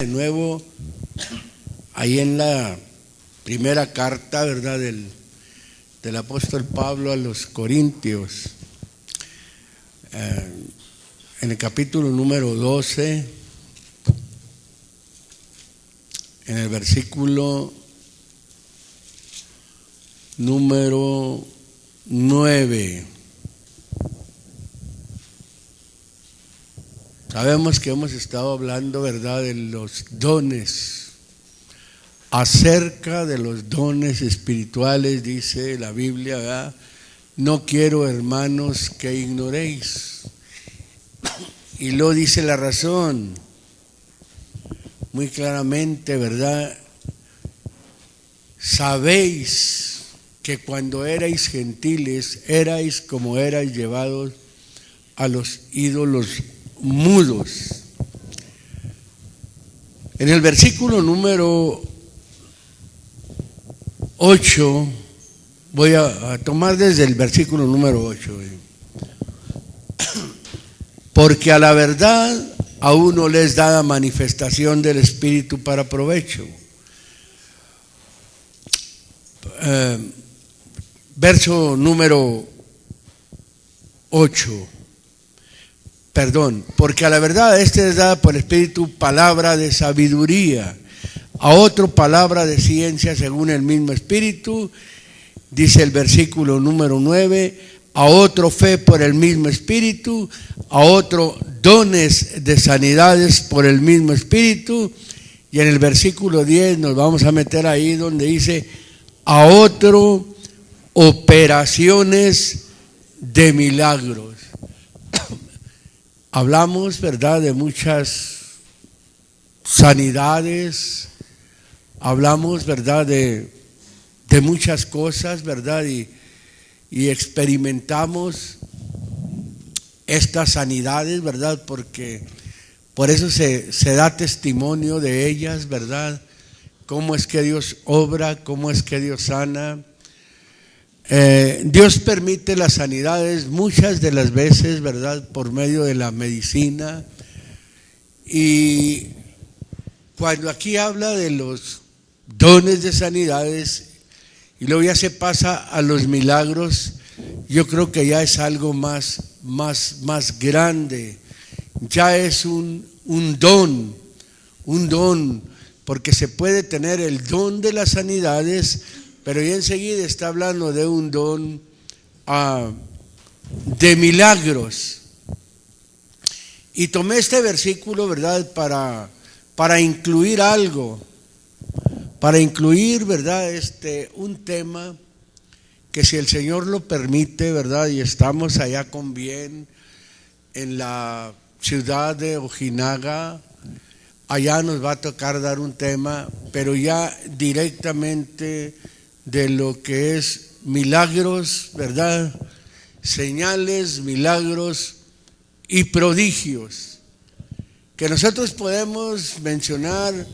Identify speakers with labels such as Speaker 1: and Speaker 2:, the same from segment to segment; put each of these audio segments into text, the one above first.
Speaker 1: De nuevo, ahí en la primera carta, ¿verdad?, del apóstol Pablo a los Corintios, en el capítulo número 12, en el versículo número 9. Sabemos que hemos estado hablando, ¿verdad?, de los dones, acerca de los dones espirituales, dice la Biblia, ¿verdad? No quiero, hermanos, que ignoréis. Y lo dice la razón, muy claramente, ¿verdad? Sabéis que cuando erais gentiles, erais como erais llevados a los ídolos mudos. En el versículo número 8, voy a tomar desde el versículo número 8. Porque a la verdad a uno les da manifestación del Espíritu para provecho. Verso número 8. Porque a la verdad es dada por el Espíritu palabra de sabiduría, a otro palabra de ciencia según el mismo Espíritu, dice el versículo número 9, a otro fe por el mismo Espíritu, a otro dones de sanidades por el mismo Espíritu, y en el versículo 10 nos vamos a meter ahí donde dice, a otro operaciones de milagros. Hablamos, ¿verdad?, de muchas sanidades, hablamos, ¿verdad?, de muchas cosas, ¿verdad?, y experimentamos estas sanidades, ¿verdad?, porque por eso se da testimonio de ellas, ¿verdad?, cómo es que Dios obra, cómo es que Dios sana. Dios permite las sanidades muchas de las veces, ¿verdad?, por medio de la medicina. Y cuando aquí habla de los dones de sanidades y luego ya se pasa a los milagros, yo creo que ya es algo más grande, ya es un don, porque se puede tener el don de las sanidades, pero ya enseguida está hablando de un don de milagros. Y tomé este versículo, ¿verdad?, para incluir algo, para incluir, ¿verdad?, un tema que, si el Señor lo permite, ¿verdad?, y estamos allá con bien en la ciudad de Ojinaga, allá nos va a tocar dar un tema, pero ya directamente de lo que es milagros, ¿verdad?, señales, milagros y prodigios, que nosotros podemos mencionar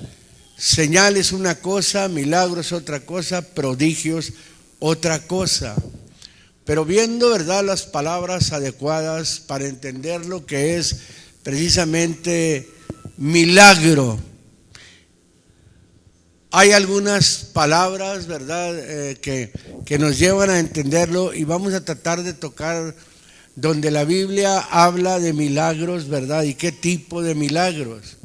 Speaker 1: señales una cosa, milagros otra cosa, prodigios otra cosa, pero viendo, ¿verdad?, las palabras adecuadas para entender lo que es precisamente milagro. Hay algunas palabras, ¿verdad?, que nos llevan a entenderlo, y vamos a tratar de tocar donde la Biblia habla de milagros, ¿verdad?, y qué tipo de milagros.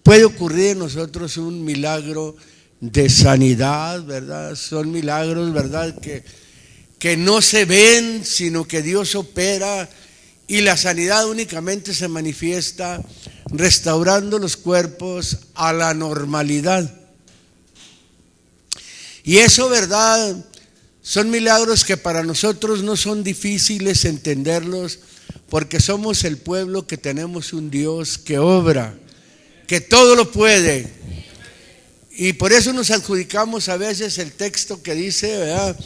Speaker 1: Puede ocurrir en nosotros un milagro de sanidad, ¿verdad? Son milagros, ¿verdad?, que no se ven, sino que Dios opera, y la sanidad únicamente se manifiesta restaurando los cuerpos a la normalidad. Y eso, ¿verdad?, son milagros que para nosotros no son difíciles entenderlos, porque somos el pueblo que tenemos un Dios que obra, que todo lo puede. Y por eso nos adjudicamos a veces el texto que dice, ¿verdad?,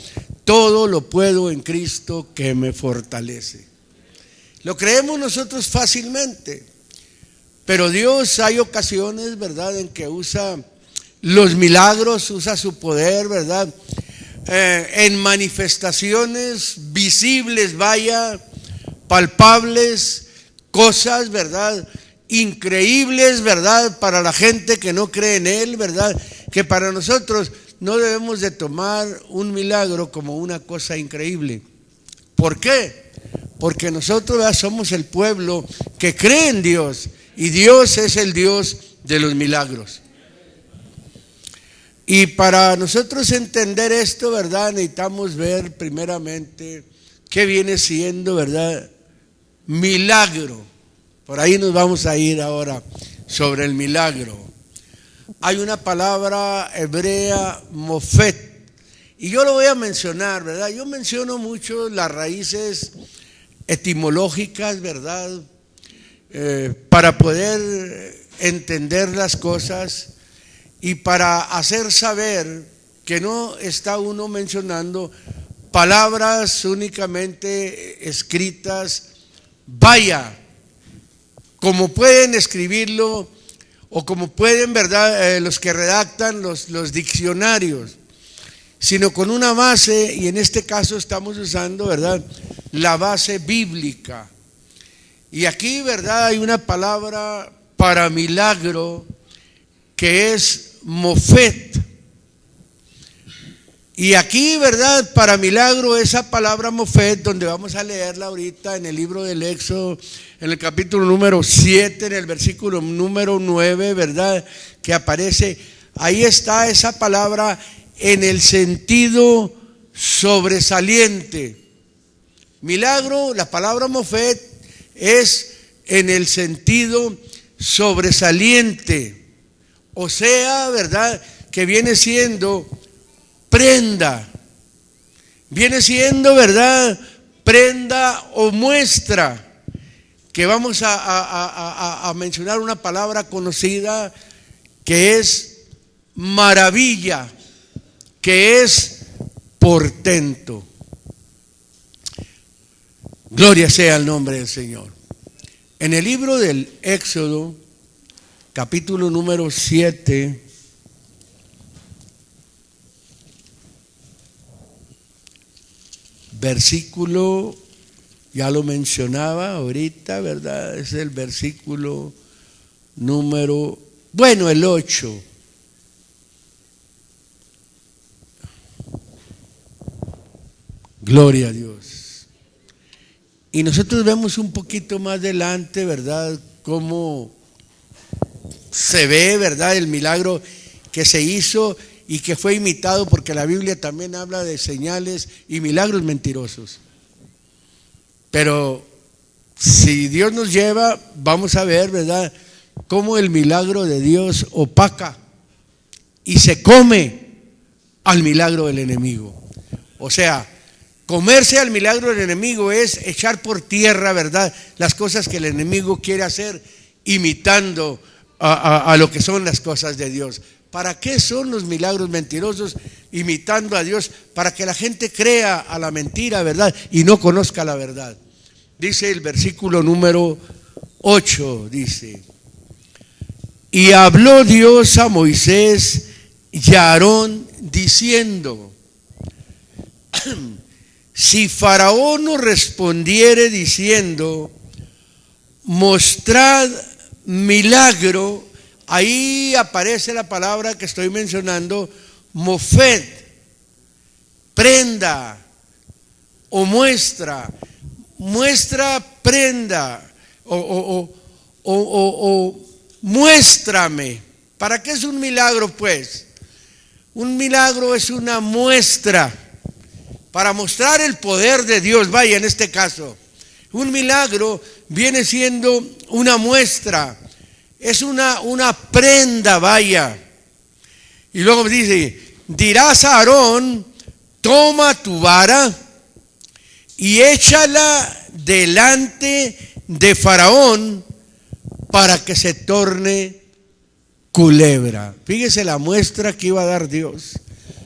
Speaker 1: todo lo puedo en Cristo que me fortalece. Lo creemos nosotros fácilmente, pero Dios, hay ocasiones, ¿verdad?, en que usa los milagros, usa su poder, ¿verdad?, en manifestaciones visibles, palpables, cosas, ¿verdad?, increíbles, ¿verdad? Para la gente que no cree en Él, ¿verdad? Que para nosotros no debemos de tomar un milagro como una cosa increíble. ¿Por qué? Porque nosotros, ¿verdad?, somos el pueblo que cree en Dios y Dios es el Dios de los milagros. Y para nosotros entender esto, ¿verdad?, necesitamos ver primeramente qué viene siendo, ¿verdad?, milagro. Por ahí nos vamos a ir ahora sobre el milagro. Hay una palabra hebrea, mofet, y yo lo voy a mencionar, ¿verdad? Yo menciono mucho las raíces etimológicas, ¿verdad? Para poder entender las cosas y para hacer saber que no está uno mencionando palabras únicamente escritas, vaya, como pueden escribirlo o como pueden, ¿verdad?, los que redactan los diccionarios, sino con una base, y en este caso estamos usando, ¿verdad?, la base bíblica. Y aquí, ¿verdad?, hay una palabra para milagro que es mofet. Y aquí, ¿verdad?, para milagro, esa palabra mofet, donde vamos a leerla ahorita en el libro del Éxodo, en el capítulo número 7, en el versículo número 9, ¿verdad?, que aparece, ahí está esa palabra en el sentido sobresaliente. Milagro, la palabra mofet es en el sentido sobresaliente, o sea, ¿verdad?, que viene siendo prenda, viene siendo, ¿verdad?, prenda o muestra, que vamos a mencionar una palabra conocida que es maravilla, que es portento. Gloria sea el nombre del Señor. En el libro del Éxodo, capítulo número 7, versículo, ya lo mencionaba ahorita, ¿verdad? Es el versículo número, el 8. Gloria a Dios. Y nosotros vemos un poquito más adelante, ¿verdad?, cómo se ve, ¿verdad?, el milagro que se hizo y que fue imitado, porque la Biblia también habla de señales y milagros mentirosos. Pero si Dios nos lleva, vamos a ver, ¿verdad?, cómo el milagro de Dios opaca y se come al milagro del enemigo. O sea, comerse al milagro del enemigo es echar por tierra, ¿verdad?, las cosas que el enemigo quiere hacer, imitando a lo que son las cosas de Dios. ¿Para qué son los milagros mentirosos? Imitando a Dios, para que la gente crea a la mentira, ¿verdad?, y no conozca la verdad. Dice el versículo número 8, dice: y habló Dios a Moisés y a Aarón diciendo: si Faraón nos respondiere diciendo, mostrad milagro, ahí aparece la palabra que estoy mencionando, mofet, prenda o muestra, prenda o muéstrame. ¿Para qué es un milagro, pues? Un milagro es una muestra para mostrar el poder de Dios. Vaya, en este caso, un milagro viene siendo una muestra, es una prenda, vaya. Y luego dice: dirás a Aarón, toma tu vara y échala delante de Faraón para que se torne culebra. Fíjese la muestra que iba a dar Dios.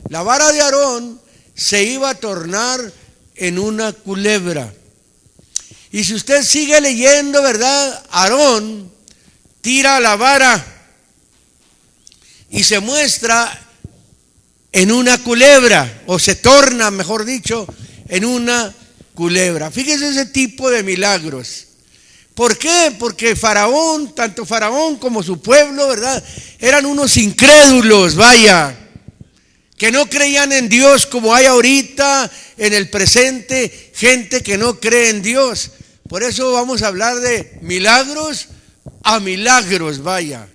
Speaker 1: La vara de Aarón se iba a tornar en una culebra. Y si usted sigue leyendo, ¿verdad?, Aarón tira la vara y se muestra en una culebra, o se torna, mejor dicho, en una culebra. Fíjese ese tipo de milagros. ¿Por qué? Porque Faraón, tanto Faraón como su pueblo, ¿verdad?, eran unos incrédulos, vaya, que no creían en Dios, como hay ahorita en el presente gente que no cree en Dios. Por eso vamos a hablar de milagros a milagros, vaya.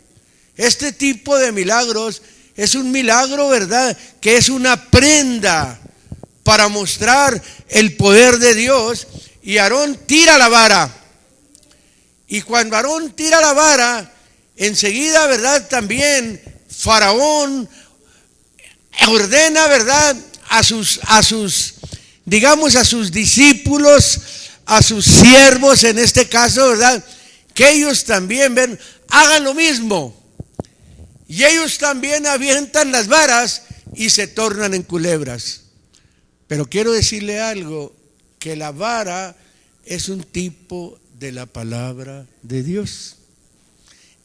Speaker 1: Este tipo de milagros es un milagro, ¿verdad?, que es una prenda para mostrar el poder de Dios. Y Aarón tira la vara. Y cuando Aarón tira la vara, enseguida, ¿verdad?, también Faraón ordena, ¿verdad?, a sus discípulos, a sus siervos en este caso, ¿verdad?, que ellos también hagan lo mismo. Y ellos también avientan las varas y se tornan en culebras. Pero quiero decirle algo, que la vara es un tipo de la palabra de Dios.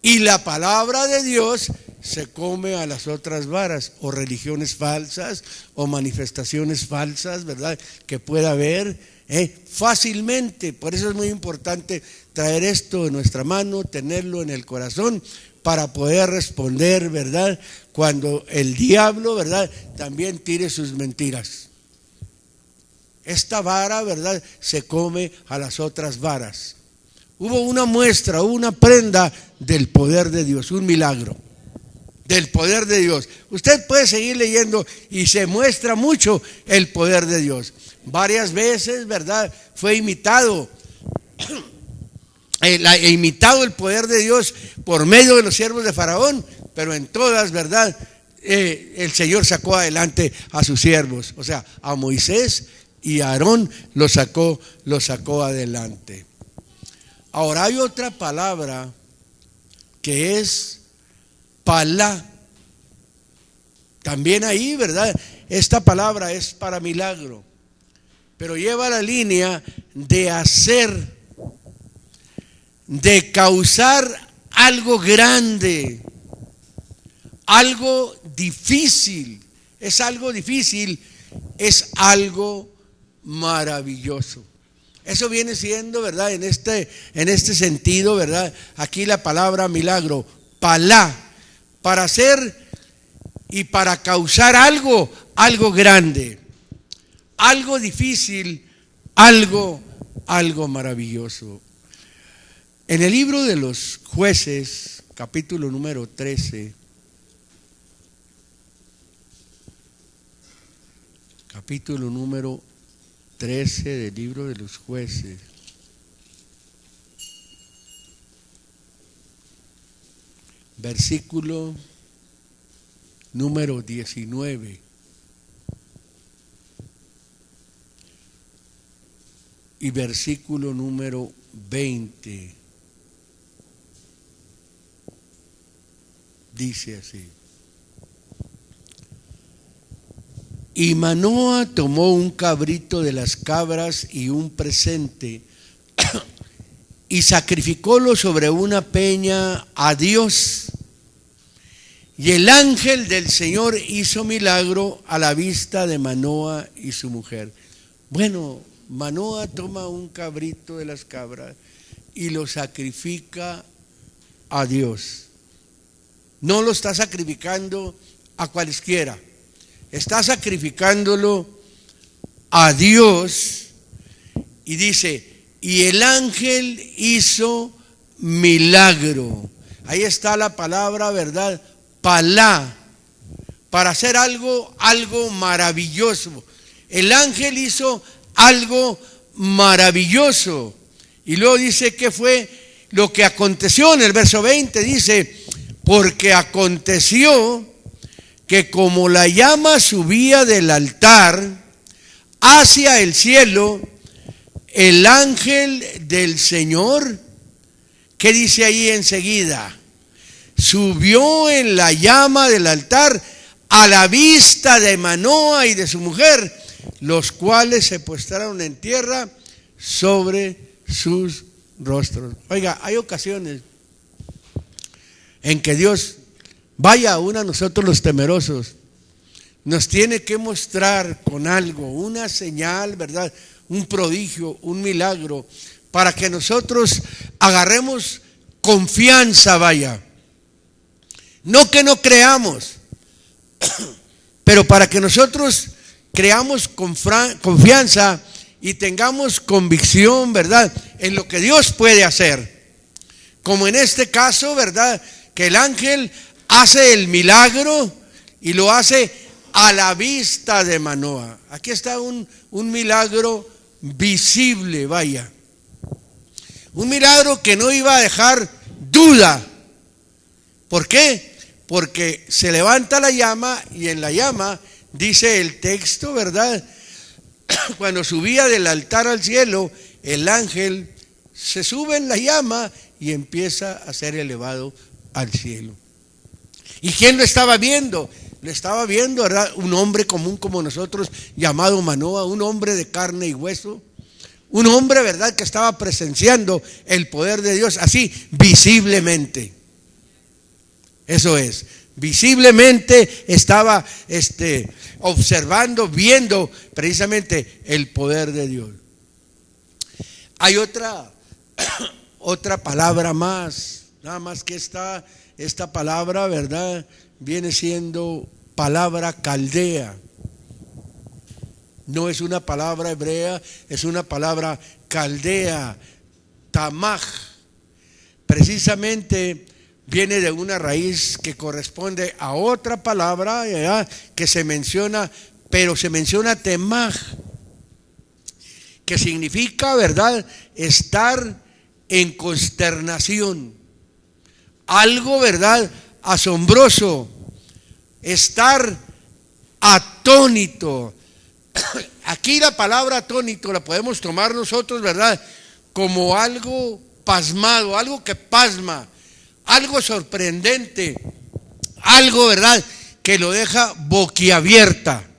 Speaker 1: Y la palabra de Dios se come a las otras varas, o religiones falsas, o manifestaciones falsas, ¿verdad?, que pueda haber fácilmente. Por eso es muy importante traer esto en nuestra mano, tenerlo en el corazón, para poder responder, ¿verdad?, cuando el diablo, ¿verdad?, también tire sus mentiras. Esta vara, ¿verdad?, se come a las otras varas. Hubo una muestra, una prenda del poder de Dios, un milagro del poder de Dios. Usted puede seguir leyendo y se muestra mucho el poder de Dios. Varias veces, ¿verdad?, fue imitado el poder de Dios por medio de los siervos de Faraón, pero en todas, ¿verdad?, el Señor sacó adelante a sus siervos, o sea, a Moisés y a Aarón lo sacó adelante. Ahora hay otra palabra que es palá. También ahí, ¿verdad?, esta palabra es para milagro, pero lleva la línea de hacer, de causar algo grande, algo difícil. Es algo difícil, es algo maravilloso. Eso viene siendo, ¿verdad?, en este sentido, ¿verdad?, aquí la palabra milagro, palá, para hacer y para causar algo grande, algo difícil, algo maravilloso. En el libro de los Jueces, capítulo número 13, capítulo número 13 del libro de los Jueces, versículo número 19. Y versículo número 20. Dice así: y Manoa tomó un cabrito de las cabras y un presente y sacrificólo sobre una peña a Dios. Y el ángel del Señor hizo milagro a la vista de Manoa y su mujer. Bueno, Manoa toma un cabrito de las cabras y lo sacrifica a Dios. No lo está sacrificando a cualesquiera, está sacrificándolo a Dios. Y dice, y el ángel hizo milagro. Ahí está la palabra, ¿verdad?, palá, para hacer algo maravilloso. El ángel hizo algo maravilloso. Y luego dice que fue lo que aconteció. En el verso 20 dice: porque aconteció que como la llama subía del altar hacia el cielo, el ángel del Señor, ¿qué dice ahí enseguida? Subió en la llama del altar a la vista de Manoa y de su mujer, los cuales se postraron en tierra sobre sus rostros. Oiga, hay ocasiones en que Dios, vaya aún a nosotros los temerosos, nos tiene que mostrar con algo, una señal, ¿verdad?, un prodigio, un milagro, para que nosotros agarremos confianza, vaya. No que no creamos, pero para que nosotros creamos confianza y tengamos convicción, ¿verdad?, en lo que Dios puede hacer. Como en este caso, ¿verdad?, que el ángel hace el milagro y lo hace a la vista de Manoah. Aquí está un milagro visible, vaya. Un milagro que no iba a dejar duda. ¿Por qué? Porque se levanta la llama y en la llama, dice el texto, ¿verdad?, cuando subía del altar al cielo, el ángel se sube en la llama y empieza a ser elevado al cielo. ¿Y quién lo estaba viendo? Lo estaba viendo, ¿verdad?, un hombre común como nosotros llamado Manoah, un hombre de carne y hueso, un hombre, ¿verdad?, que estaba presenciando el poder de Dios así visiblemente. Eso es, visiblemente estaba observando, viendo precisamente el poder de Dios. Hay otra palabra más, nada más que esta palabra, ¿verdad?, viene siendo palabra caldea. No es una palabra hebrea, es una palabra caldea, tamaj. Precisamente viene de una raíz que corresponde a otra palabra, ¿verdad?, que se menciona, pero se menciona temaj, que significa, ¿verdad?, estar en consternación. Algo, ¿verdad?, asombroso, estar atónito. Aquí la palabra atónito la podemos tomar nosotros, ¿verdad?, como algo pasmado, algo que pasma, algo sorprendente, algo, ¿verdad?, que lo deja boquiabierta.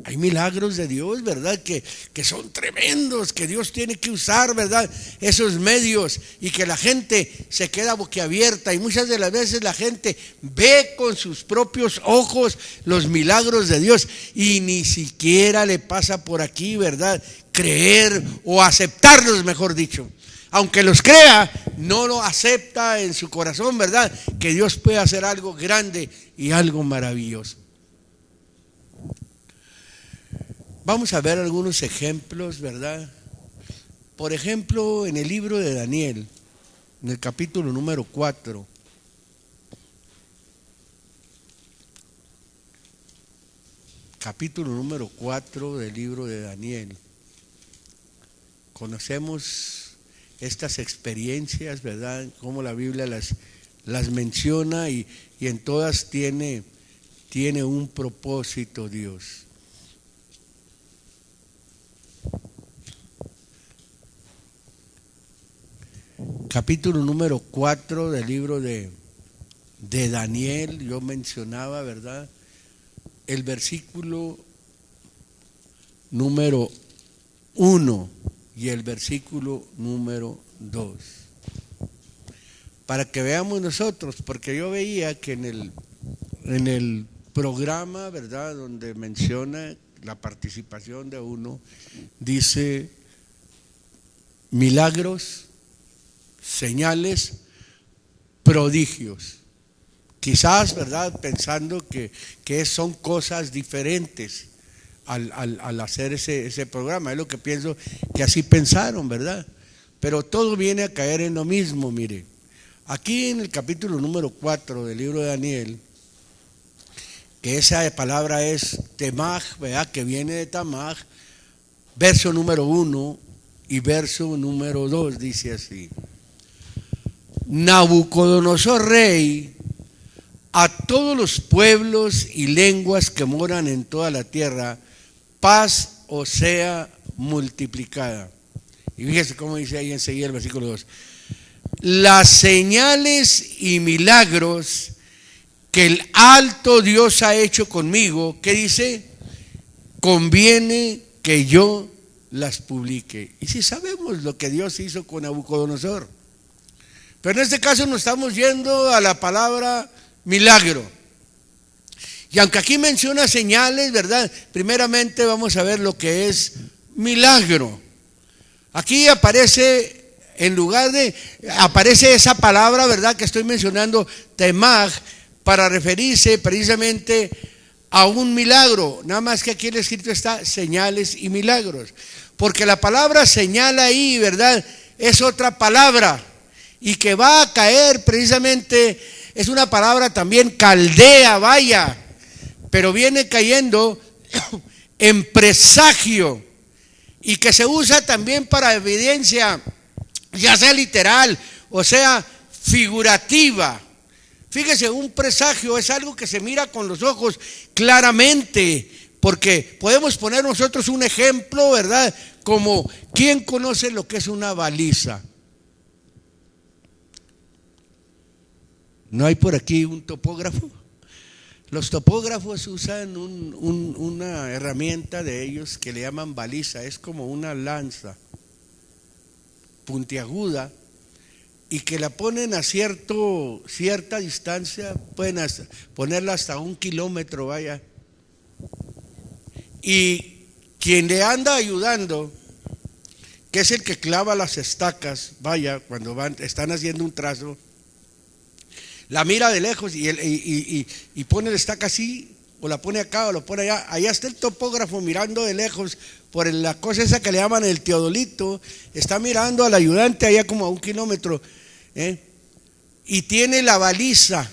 Speaker 1: Hay milagros de Dios, ¿verdad?, que son tremendos, que Dios tiene que usar, ¿verdad?, esos medios, y que la gente se queda boquiabierta, y muchas de las veces la gente ve con sus propios ojos los milagros de Dios y ni siquiera le pasa por aquí, ¿verdad?, creer o aceptarlos, mejor dicho. Aunque los crea, no lo acepta en su corazón, ¿verdad?, que Dios puede hacer algo grande y algo maravilloso. Vamos a ver algunos ejemplos, ¿verdad? Por ejemplo, en el libro de Daniel, en el capítulo número 4. Capítulo número 4 del libro de Daniel. Conocemos estas experiencias, ¿verdad?, cómo la Biblia las menciona y en todas tiene un propósito Dios. Capítulo número 4 del libro de Daniel, yo mencionaba, ¿verdad?, el versículo número 1 y el versículo número 2. Para que veamos nosotros, porque yo veía que en el programa, ¿verdad?, donde menciona la participación de uno, dice milagros, señales, prodigios. Quizás, ¿verdad?, pensando que son cosas diferentes al hacer ese programa. Es lo que pienso que así pensaron, ¿verdad? Pero todo viene a caer en lo mismo, mire. Aquí en el capítulo número 4 del libro de Daniel, que esa palabra es temaj, ¿verdad?, que viene de tamaj, verso número 1 y verso número 2, dice así: Nabucodonosor rey, a todos los pueblos y lenguas que moran en toda la tierra, paz os sea multiplicada. Y fíjese cómo dice ahí enseguida el versículo 2. Las señales y milagros que el alto Dios ha hecho conmigo, ¿qué dice? Conviene que yo las publique. Y si sabemos lo que Dios hizo con Nabucodonosor. Pero en este caso nos estamos yendo a la palabra milagro. Y aunque aquí menciona señales, ¿verdad?, primeramente vamos a ver lo que es milagro. Aquí aparece, aparece esa palabra, ¿verdad?, que estoy mencionando, temaj, para referirse precisamente a un milagro. Nada más que aquí en el escrito está señales y milagros, porque la palabra señal ahí, ¿verdad?, es otra palabra, y que va a caer precisamente, es una palabra también caldea, vaya, pero viene cayendo en presagio, y que se usa también para evidencia, ya sea literal o sea figurativa. Fíjese, un presagio es algo que se mira con los ojos claramente, porque podemos poner nosotros un ejemplo, ¿verdad? Como, ¿quién conoce lo que es una baliza? ¿No hay por aquí un topógrafo? Los topógrafos usan una herramienta de ellos que le llaman baliza. Es como una lanza puntiaguda, y que la ponen a cierta distancia, pueden ponerla hasta 1 kilómetro, vaya. Y quien le anda ayudando, que es el que clava las estacas, vaya, cuando están haciendo un trazo, la mira de lejos y pone la estaca así, o la pone acá o la pone allá. Allá está el topógrafo mirando de lejos por la cosa esa que le llaman el teodolito, está mirando al ayudante allá como a 1 kilómetro, y tiene la baliza,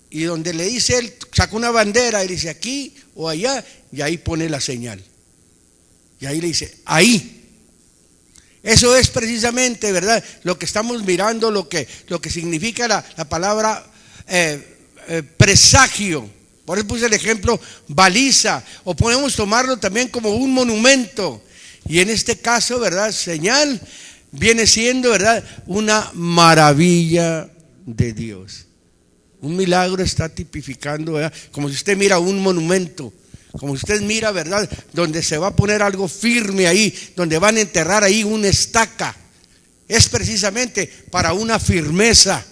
Speaker 1: y donde le dice él, saca una bandera y dice aquí o allá, y ahí pone la señal, y ahí le dice ahí. Eso es precisamente, ¿verdad?, lo que estamos mirando, lo que significa la palabra presagio. Por eso puse el ejemplo baliza, o podemos tomarlo también como un monumento. Y en este caso, ¿verdad?, señal viene siendo, ¿verdad?, una maravilla de Dios. Un milagro está tipificando, ¿verdad?, como si usted mira un monumento, como si usted mira, ¿verdad?, donde se va a poner algo firme ahí, donde van a enterrar ahí una estaca. Es precisamente para una firmeza.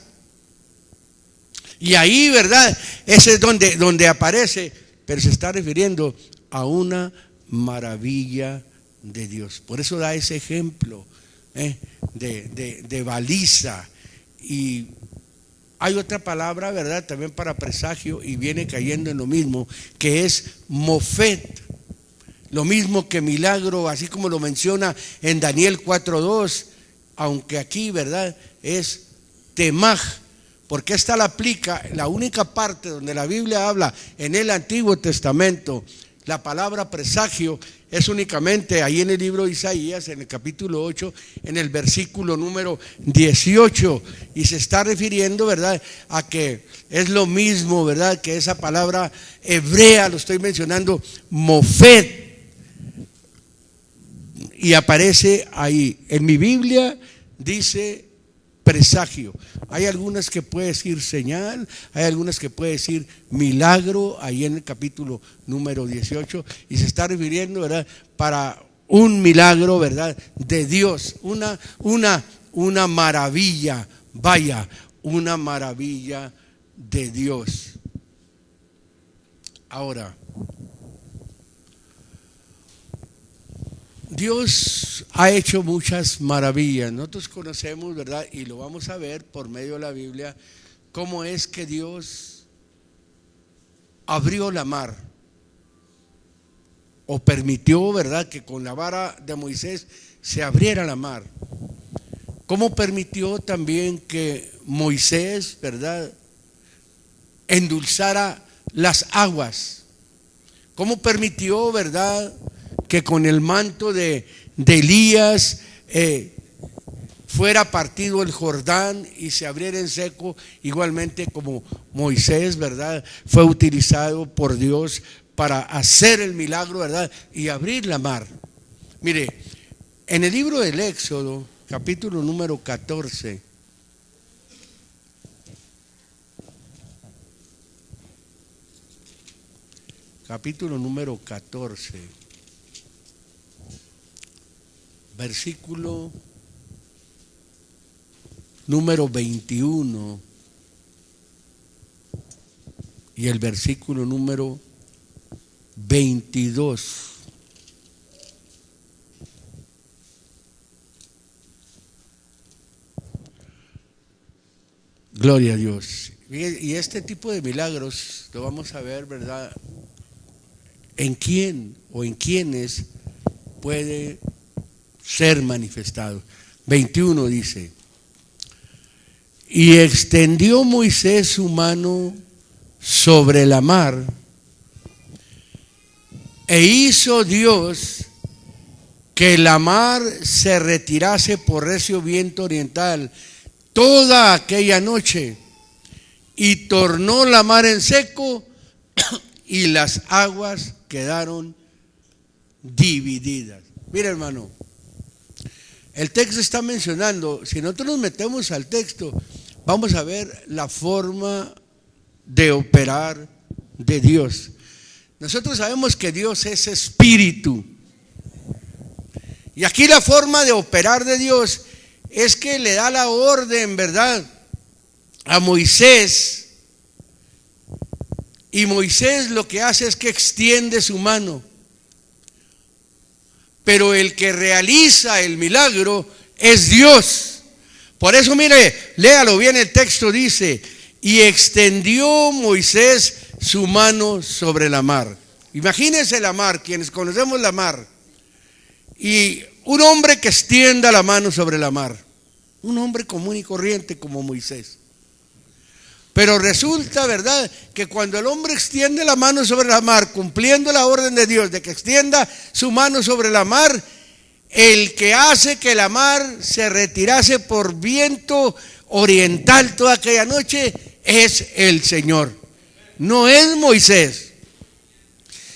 Speaker 1: Y ahí, ¿verdad?, ese es donde aparece, pero se está refiriendo a una maravilla de Dios. Por eso da ese ejemplo de baliza. Y hay otra palabra, ¿verdad?, también para presagio, y viene cayendo en lo mismo, que es mofet. Lo mismo que milagro, así como lo menciona en Daniel 4:2, aunque aquí, ¿verdad?, es temaj, porque esta la aplica, la única parte donde la Biblia habla en el Antiguo Testamento, la palabra presagio es únicamente ahí en el libro de Isaías, en el capítulo 8, en el versículo número 18, y se está refiriendo, ¿verdad?, a que es lo mismo, ¿verdad?, que esa palabra hebrea, lo estoy mencionando, mofet, y aparece ahí. En mi Biblia dice presagio. Hay algunas que puede decir señal, hay algunas que puede decir milagro, ahí en el capítulo número 18, y se está refiriendo, ¿verdad?, para un milagro, ¿verdad?, de Dios, una maravilla, vaya, una maravilla de Dios. Ahora, Dios ha hecho muchas maravillas. Nosotros conocemos, ¿verdad?, y lo vamos a ver por medio de la Biblia, cómo es que Dios abrió la mar, o permitió, ¿verdad?, que con la vara de Moisés se abriera la mar. Cómo permitió también que Moisés, ¿verdad?, endulzara las aguas. Cómo permitió, ¿verdad?, que con el manto de Elías fuera partido el Jordán y se abriera en seco, igualmente como Moisés, ¿verdad?, fue utilizado por Dios para hacer el milagro, ¿verdad?, y abrir la mar. Mire, en el libro del Éxodo, capítulo número 14, capítulo número 14, versículo número 21 y el versículo número 22. Gloria a Dios. Y este tipo de milagros lo vamos a ver, ¿verdad? ¿En quién o en quiénes puede ser manifestado? 21 dice: y extendió Moisés su mano sobre la mar, e hizo Dios que la mar se retirase por recio viento oriental toda aquella noche, y tornó la mar en seco, y las aguas quedaron divididas. Mira, hermano, el texto está mencionando, si nosotros nos metemos al texto, vamos a ver la forma de operar de Dios. Nosotros sabemos que Dios es espíritu. Y aquí la forma de operar de Dios es que le da la orden, ¿verdad?, a Moisés. Y Moisés lo que hace es que extiende su mano. Pero el que realiza el milagro es Dios. Por eso, mire, léalo bien el texto, dice: y extendió Moisés su mano sobre la mar. Imagínense la mar, quienes conocemos la mar, y un hombre que extienda la mano sobre la mar, un hombre común y corriente como Moisés. Pero resulta, ¿verdad?, que cuando el hombre extiende la mano sobre la mar, cumpliendo la orden de Dios de que extienda su mano sobre la mar, el que hace que la mar se retirase por viento oriental toda aquella noche es el Señor. No es Moisés.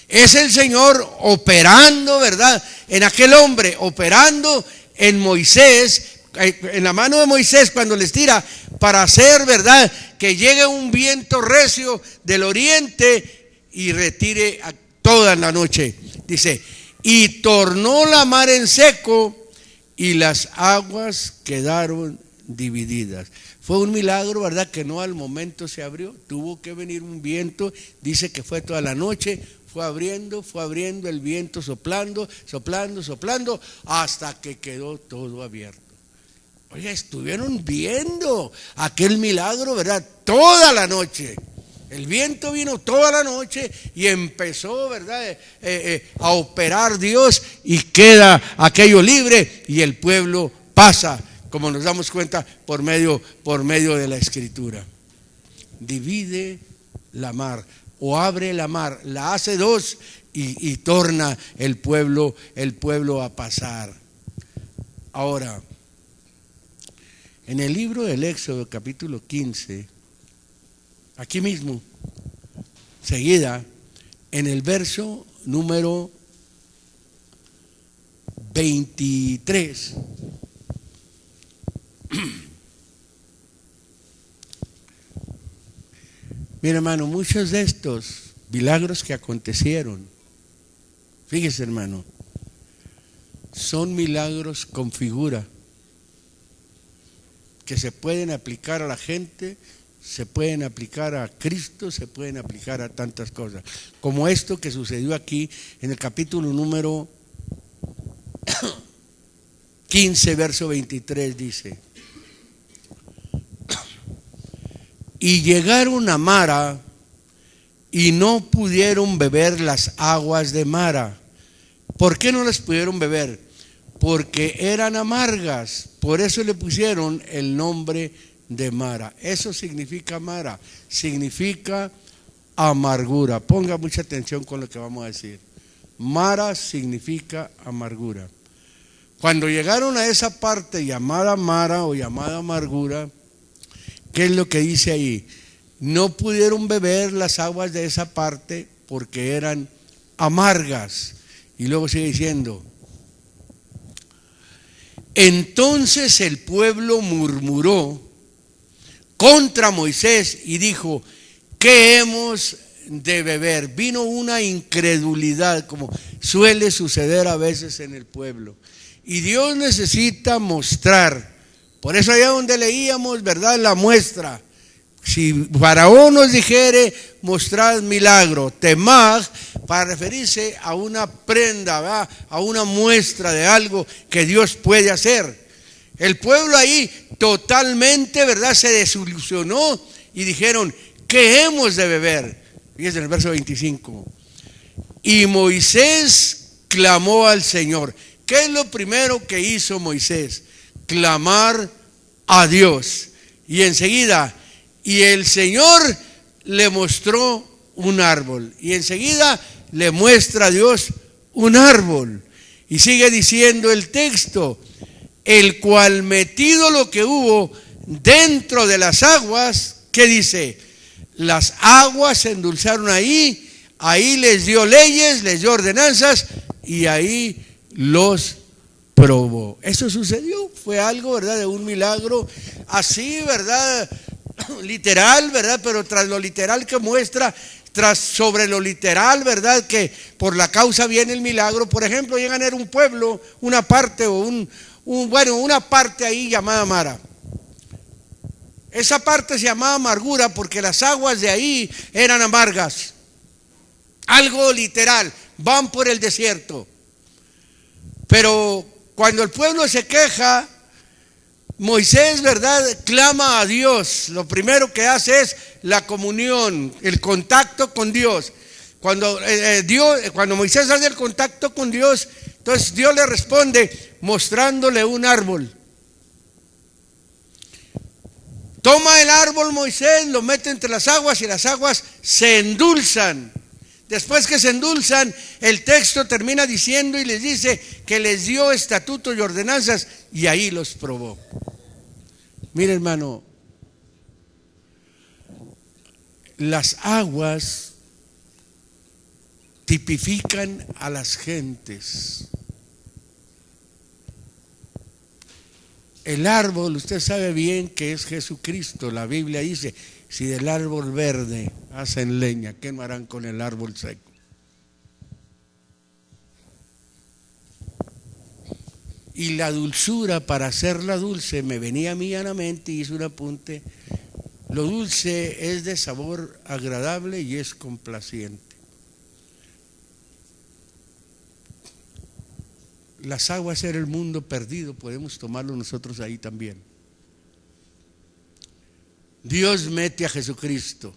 Speaker 1: Es el Señor operando, ¿verdad?, en aquel hombre, operando en Moisés, en la mano de Moisés, cuando les tira para hacer, ¿verdad?, que llegue un viento recio del oriente y retire a toda la noche. Dice: y tornó la mar en seco, y las aguas quedaron divididas. Fue un milagro, ¿verdad?, que no al momento se abrió. Tuvo que venir un viento, dice que fue toda la noche. Fue abriendo el viento, soplando, hasta que quedó todo abierto. Oye, estuvieron viendo aquel milagro, ¿verdad?, toda la noche. El viento vino toda la noche y empezó, ¿verdad?, a operar Dios, y queda aquello libre, y el pueblo pasa, como nos damos cuenta por medio de la Escritura. Divide la mar, o abre la mar, la hace dos, y torna el pueblo a pasar. Ahora, en el libro del Éxodo, capítulo 15, aquí mismo, seguida, en el verso número 23, mira, hermano, muchos de estos milagros que acontecieron, fíjese, hermano, son milagros con figura, que se pueden aplicar a la gente, se pueden aplicar a Cristo, se pueden aplicar a tantas cosas, como esto que sucedió aquí en el capítulo número 15, verso 23, dice: y llegaron a Mara, y no pudieron beber las aguas de Mara. ¿Por qué no las pudieron beber? Porque eran amargas. Por eso le pusieron el nombre de Mara. Eso significa Mara, significa amargura. Ponga mucha atención con lo que vamos a decir. Mara significa amargura. Cuando llegaron a esa parte llamada Mara o llamada amargura, ¿qué es lo que dice ahí? No pudieron beber las aguas de esa parte porque eran amargas. Y luego sigue diciendo: entonces el pueblo murmuró contra Moisés y dijo: ¿qué hemos de beber? Vino una incredulidad, como suele suceder a veces en el pueblo. Y Dios necesita mostrar. Por eso allá donde leíamos, ¿verdad?, la muestra. Si Faraón nos dijere: mostrad milagro, temad, para referirse a una prenda, ¿verdad?, a una muestra de algo que Dios puede hacer. El pueblo ahí totalmente, ¿verdad?, se desilusionó y dijeron: ¿qué hemos de beber? Fíjense en el verso 25. Y Moisés clamó al Señor. ¿Qué es lo primero que hizo Moisés? Clamar a Dios. Y enseguida, y el Señor le mostró un árbol. Y enseguida le muestra a Dios un árbol. Y sigue diciendo el texto: el cual, metido lo que hubo dentro de las aguas, ¿qué dice? Las aguas se endulzaron ahí, ahí les dio leyes, les dio ordenanzas y ahí los probó. Eso sucedió, fue algo, ¿verdad?, de un milagro así, ¿verdad?, literal, ¿verdad?, pero tras lo literal que muestra, sobre lo literal, ¿verdad?, que por la causa viene el milagro. Por ejemplo, llegan a ver un pueblo, una parte o una parte ahí llamada Mara. Esa parte se llamaba amargura porque las aguas de ahí eran amargas. Algo literal, van por el desierto. Pero cuando el pueblo se queja, Moisés, ¿verdad?, clama a Dios. Lo primero que hace es la comunión, el contacto con Dios. Cuando Moisés hace el contacto con Dios, entonces Dios le responde mostrándole un árbol. Toma el árbol Moisés, lo mete entre las aguas y las aguas se endulzan. Después que se endulzan, el texto termina diciendo y les dice que les dio estatutos y ordenanzas y ahí los probó. Mire, hermano, las aguas tipifican a las gentes. El árbol, usted sabe bien que es Jesucristo. La Biblia dice: si del árbol verde hacen leña, ¿qué no harán con el árbol seco? Y la dulzura, para hacerla dulce, me venía a mí a la mente y hice un apunte: lo dulce es de sabor agradable y es complaciente. Las aguas era el mundo perdido, podemos tomarlo nosotros ahí también. Dios mete a Jesucristo.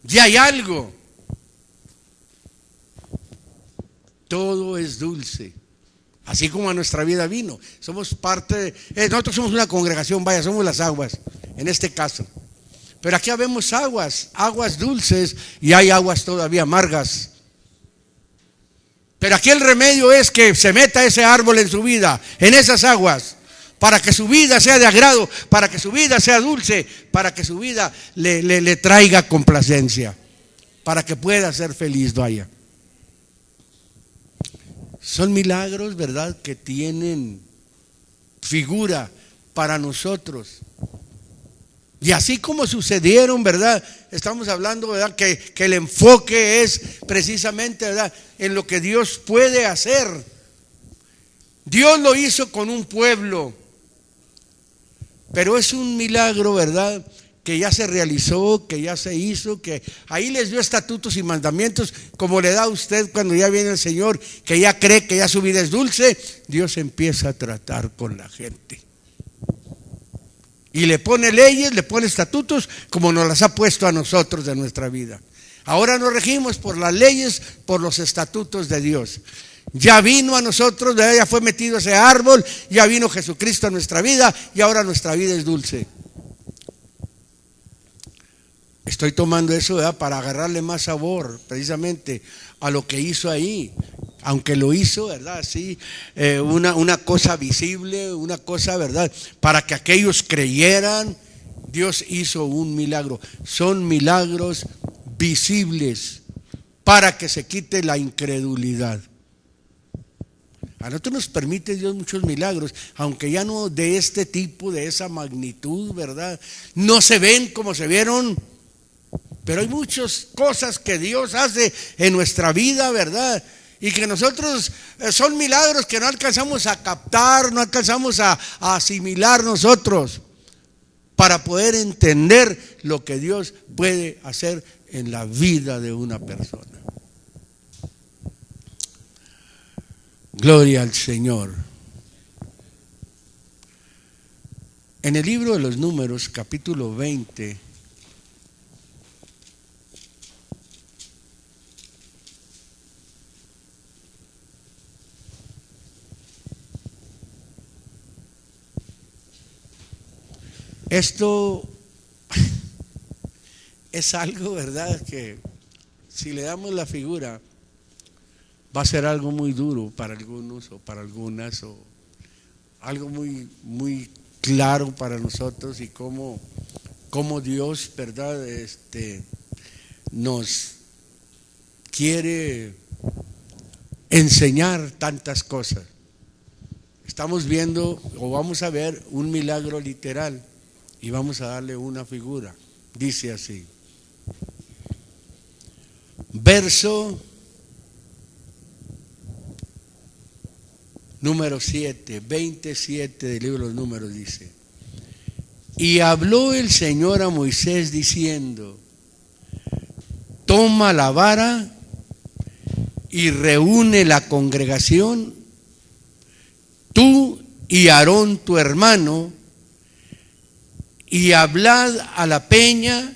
Speaker 1: Ya hay algo. Todo es dulce. Así como a nuestra vida vino. Somos parte de... nosotros somos una congregación, vaya, somos las aguas, en este caso. Pero aquí vemos aguas dulces y hay aguas todavía amargas. Pero aquí el remedio es que se meta ese árbol en su vida, en esas aguas, para que su vida sea de agrado, para que su vida sea dulce, para que su vida le traiga complacencia, para que pueda ser feliz, vaya. Son milagros, ¿verdad?, que tienen figura para nosotros. Y así como sucedieron, ¿verdad?, estamos hablando, ¿verdad?, que el enfoque es precisamente, ¿verdad?, en lo que Dios puede hacer. Dios lo hizo con un pueblo, pero es un milagro, ¿verdad?, que ya se realizó, que ya se hizo, que ahí les dio estatutos y mandamientos, como le da a usted cuando ya viene el Señor, que ya cree que ya su vida es dulce. Dios empieza a tratar con la gente. Y le pone leyes, le pone estatutos, como nos las ha puesto a nosotros de nuestra vida. Ahora nos regimos por las leyes, por los estatutos de Dios. Ya vino a nosotros, ya fue metido ese árbol, ya vino Jesucristo a nuestra vida y ahora nuestra vida es dulce. Estoy tomando eso, ¿verdad?, para agarrarle más sabor precisamente a lo que hizo ahí. Aunque lo hizo, ¿verdad?, así, una cosa visible, una cosa, ¿verdad?, para que aquellos creyeran. Dios hizo un milagro. Son milagros visibles para que se quite la incredulidad. A nosotros nos permite Dios muchos milagros, aunque ya no de este tipo, de esa magnitud, ¿verdad? No se ven como se vieron, pero hay muchas cosas que Dios hace en nuestra vida, ¿verdad?, y que nosotros son milagros que no alcanzamos a captar, no alcanzamos a asimilar nosotros para poder entender lo que Dios puede hacer en la vida de una persona. Gloria al Señor. En el libro de los Números, capítulo 20, esto es algo, ¿verdad?, que si le damos la figura va a ser algo muy duro para algunos o para algunas, o algo muy, muy claro para nosotros, y cómo Dios, ¿verdad?, nos quiere enseñar tantas cosas. Estamos viendo, o vamos a ver, un milagro literal, y vamos a darle una figura. Dice así, verso número 7, 27 del libro de los Números, dice: y habló el Señor a Moisés diciendo: toma la vara y reúne la congregación, tú y Aarón tu hermano, y hablad a la peña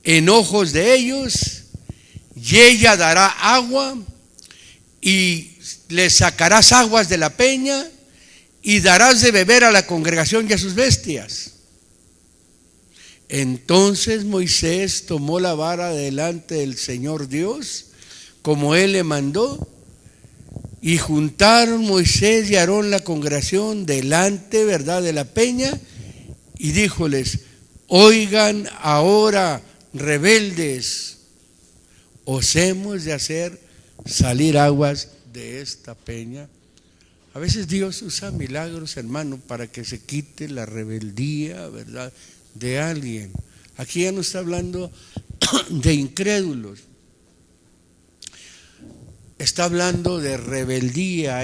Speaker 1: en ojos de ellos, y ella dará agua, y le sacarás aguas de la peña, y darás de beber a la congregación y a sus bestias. Entonces Moisés tomó la vara delante del Señor Dios, como él le mandó, y juntaron Moisés y Aarón la congregación delante, ¿verdad?, de la peña, y díjoles: oigan ahora, rebeldes, os hemos de hacer salir aguas de esta peña. A veces Dios usa milagros, hermano, para que se quite la rebeldía, ¿verdad?, de alguien. Aquí ya no está hablando de incrédulos, está hablando de rebeldía.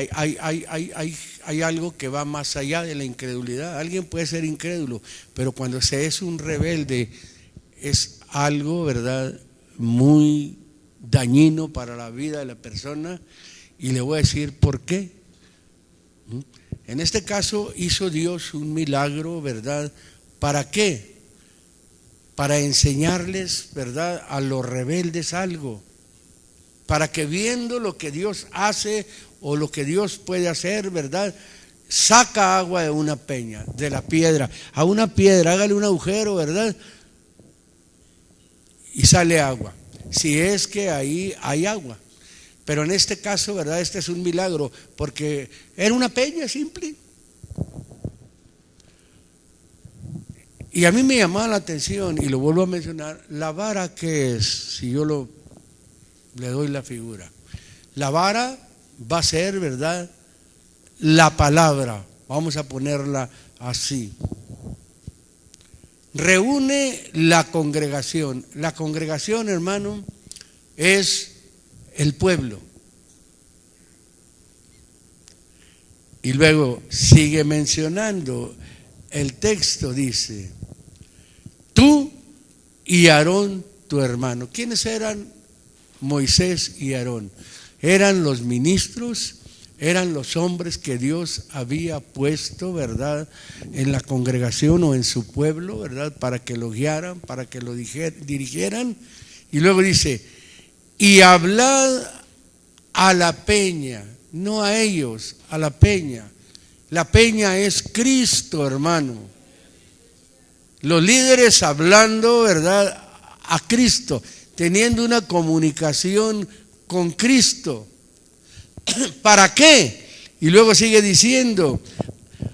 Speaker 1: Hay algo que va más allá de la incredulidad. Alguien puede ser incrédulo, pero cuando se es un rebelde es algo, ¿verdad?, muy dañino para la vida de la persona, y le voy a decir por qué. En este caso hizo Dios un milagro, ¿verdad? ¿Para qué? Para enseñarles, ¿verdad?, a los rebeldes algo, para que viendo lo que Dios hace o lo que Dios puede hacer, ¿verdad?, saca agua de una peña, de la piedra. A una piedra hágale un agujero, ¿verdad?, y sale agua, si es que ahí hay agua. Pero en este caso, ¿verdad?, este es un milagro, porque era una peña simple. Y a mí me llamaba la atención, y lo vuelvo a mencionar, la vara, ¿qué es? Si yo le doy la figura, la vara va a ser, ¿verdad?, la palabra. Vamos a ponerla así. Reúne la congregación. La congregación, hermano, es el pueblo. Y luego sigue mencionando el texto, dice: tú y Aarón tu hermano. ¿Quiénes eran Moisés y Aarón? Eran los ministros, eran los hombres que Dios había puesto, ¿verdad?, en la congregación o en su pueblo, ¿verdad?, para que lo guiaran, para que lo dirigieran. Y luego dice: y hablad a la peña, no a ellos, a la peña. La peña es Cristo, hermano. Los líderes hablando, ¿verdad?, a Cristo, teniendo una comunicación con Cristo. ¿Para qué? Y luego sigue diciendo: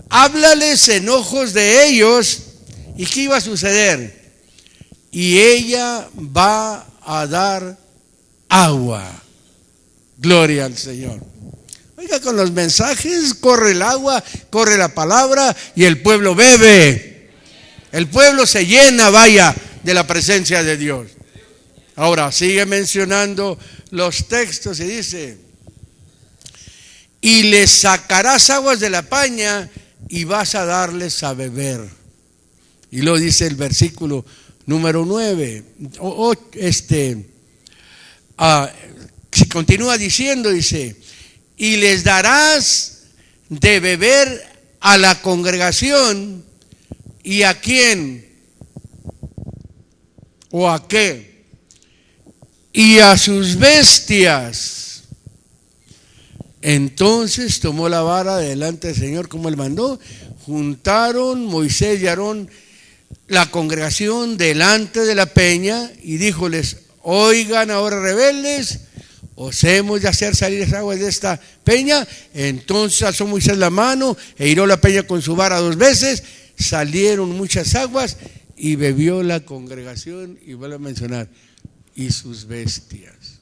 Speaker 1: háblales en ojos de ellos. ¿Y qué iba a suceder? Y ella va a dar agua. Gloria al Señor. Oiga, con los mensajes corre el agua, corre la palabra, y el pueblo bebe. El pueblo se llena, vaya, de la presencia de Dios. Ahora sigue mencionando los textos y dice: y les sacarás aguas de la peña y vas a darles a beber. Y luego dice el versículo número 9, si continúa diciendo, dice: y les darás de beber a la congregación, ¿Y a quién? ¿O a qué? Y a sus bestias. Entonces tomó la vara delante del Señor como él mandó. Juntaron Moisés y Aarón la congregación delante de la peña y díjoles: oigan ahora, rebeldes, ¿os hemos de hacer salir las aguas de esta peña? Entonces alzó Moisés la mano e hiró la peña con su vara 2 veces. Salieron muchas aguas y bebió la congregación. Y vuelvo a mencionar: y sus bestias.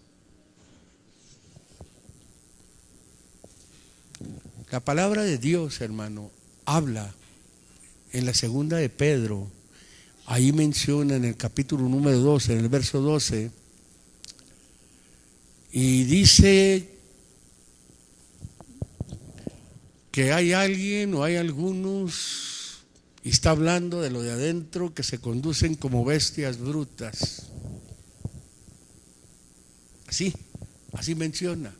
Speaker 1: La palabra de Dios, hermano, habla en la segunda de Pedro. Ahí menciona en el capítulo número 12, en el verso 12, y dice que hay alguien o hay algunos, y está hablando de lo de adentro, que se conducen como bestias brutas. Así menciona,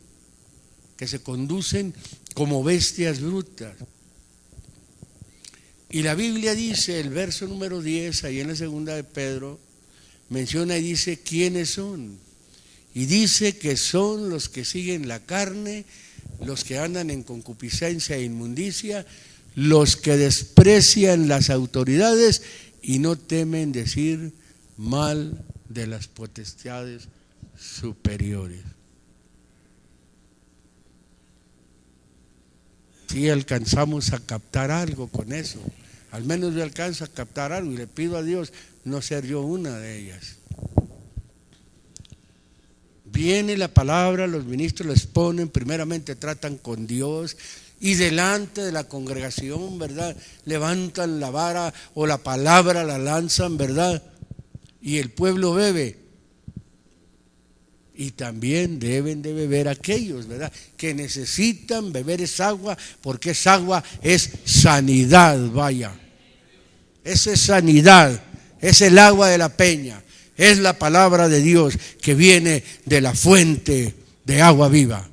Speaker 1: que se conducen como bestias brutas. Y la Biblia dice, el verso número 10, ahí en la segunda de Pedro, menciona y dice quiénes son. Y dice que son los que siguen la carne, los que andan en concupiscencia e inmundicia, los que desprecian las autoridades y no temen decir mal de las potestades superiores. Si alcanzamos a captar algo con eso, al menos yo alcanzo a captar algo y le pido a Dios no ser yo una de ellas. Viene la palabra, los ministros les ponen, primeramente tratan con Dios y delante de la congregación, ¿verdad? Levantan la vara o la palabra la lanzan, ¿verdad? Y el pueblo bebe. Y también deben de beber aquellos, ¿verdad?, que necesitan beber esa agua, porque esa agua es sanidad, vaya. Esa es sanidad, es el agua de la peña, es la palabra de Dios que viene de la fuente de agua viva.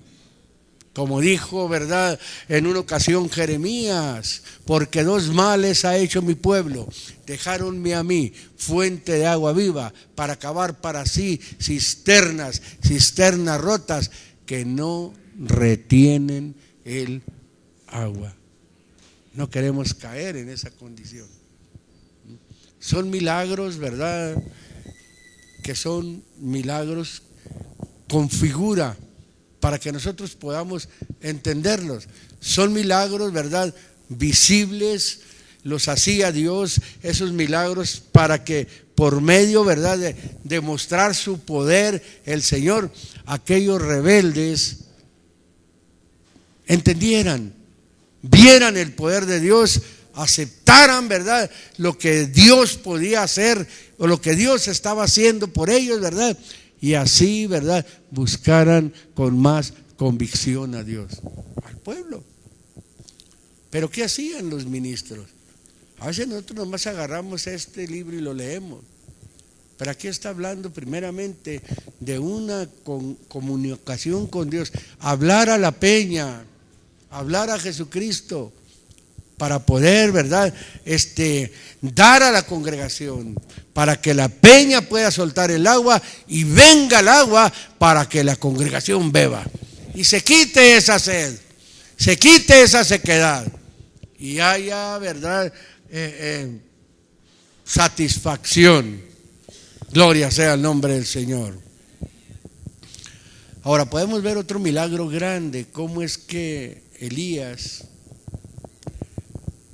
Speaker 1: Como dijo, ¿verdad?, en una ocasión Jeremías: porque 2 males ha hecho mi pueblo, dejáronme a mí fuente de agua viva para cavar para sí cisternas rotas que no retienen el agua. No queremos caer en esa condición. Son milagros, ¿verdad?, que son milagros con figura, para que nosotros podamos entenderlos. Son milagros, ¿verdad?, visibles, los hacía Dios, esos milagros, para que por medio, ¿verdad?, de mostrar su poder, el Señor, aquellos rebeldes entendieran, vieran el poder de Dios, aceptaran, ¿verdad?, lo que Dios podía hacer o lo que Dios estaba haciendo por ellos, ¿verdad?, y así, ¿verdad?, buscaran con más convicción a Dios, al pueblo. Pero ¿qué hacían los ministros? A veces nosotros nomás agarramos este libro y lo leemos, pero aquí está hablando primeramente de una comunicación con Dios, hablar a la peña, hablar a Jesucristo, para poder, ¿verdad?, dar a la congregación, para que la peña pueda soltar el agua y venga el agua para que la congregación beba y se quite esa sed, se quite esa sequedad y haya, ¿verdad?, satisfacción. Gloria sea el nombre del Señor. Ahora podemos ver otro milagro grande, cómo es que Elías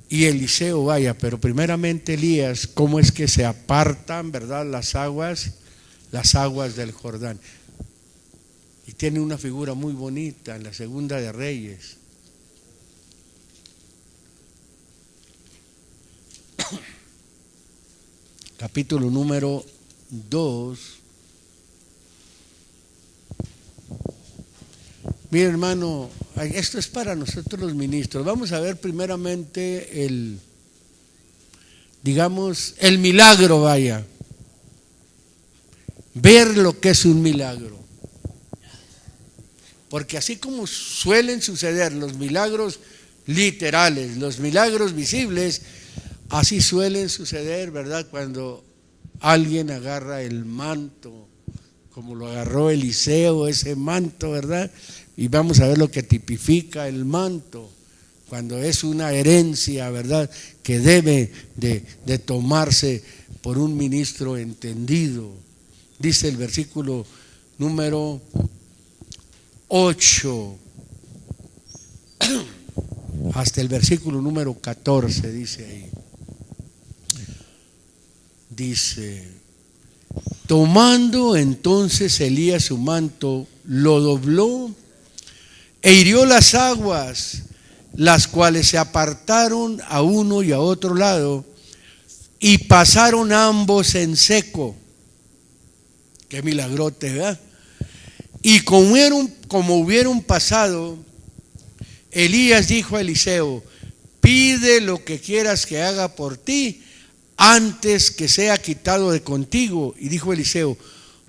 Speaker 1: y Eliseo, vaya, pero primeramente Elías, cómo es que se apartan, ¿verdad?, las aguas del Jordán. Y tiene una figura muy bonita en la segunda de Reyes. Capítulo número 2. Mira, hermano, esto es para nosotros los ministros. Vamos a ver primeramente el milagro, vaya. Ver lo que es un milagro. Porque así como suelen suceder los milagros literales, los milagros visibles, Así suele suceder, ¿verdad? Cuando alguien agarra el manto, como lo agarró Eliseo, ese manto, ¿verdad? Y vamos a ver lo que tipifica el manto, cuando es una herencia, ¿verdad?, que debe de tomarse por un ministro entendido. Dice el versículo número 8 hasta el versículo número 14, dice ahí. Dice: tomando entonces Elías su manto, lo dobló e hirió las aguas, las cuales se apartaron a uno y a otro lado, y pasaron ambos en seco. Qué milagrote, ¿verdad? Y como hubieron pasado, Elías dijo a Eliseo: pide lo que quieras que haga por ti antes que sea quitado de contigo. Y dijo Eliseo: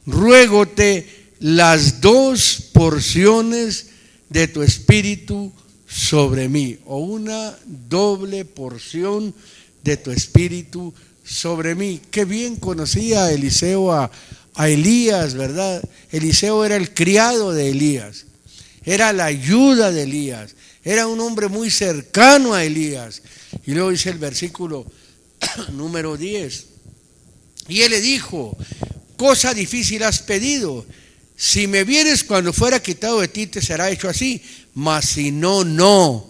Speaker 1: ruégote las 2 porciones de tu espíritu sobre mí, o una doble porción de tu espíritu sobre mí. Qué bien conocía Eliseo a Elías, ¿verdad? Eliseo era el criado de Elías, era la ayuda de Elías, era un hombre muy cercano a Elías. Y luego dice el versículo número 10: y él le dijo: cosa difícil has pedido, si me vieres cuando fuera quitado de ti, te será hecho así, mas si no, no.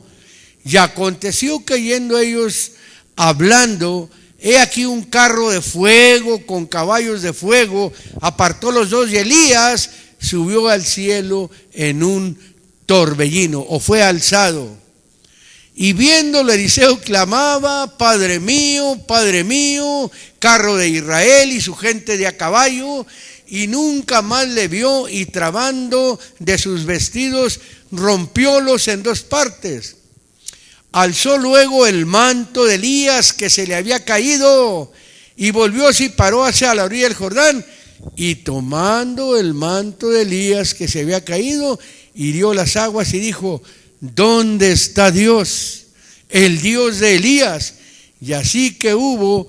Speaker 1: Y aconteció que yendo ellos hablando, he aquí un carro de fuego con caballos de fuego, apartó los dos, y Elías subió al cielo en un torbellino, o fue alzado. Y viéndolo, Eliseo clamaba: Padre mío, carro de Israel y su gente de a caballo. Y nunca más le vio, y trabando de sus vestidos, rompiólos en 2 partes. Alzó luego el manto de Elías que se le había caído, y volvióse y paró hacia la orilla del Jordán, y tomando el manto de Elías que se había caído, hirió las aguas y dijo: ¿dónde está Dios, el Dios de Elías? Y así que hubo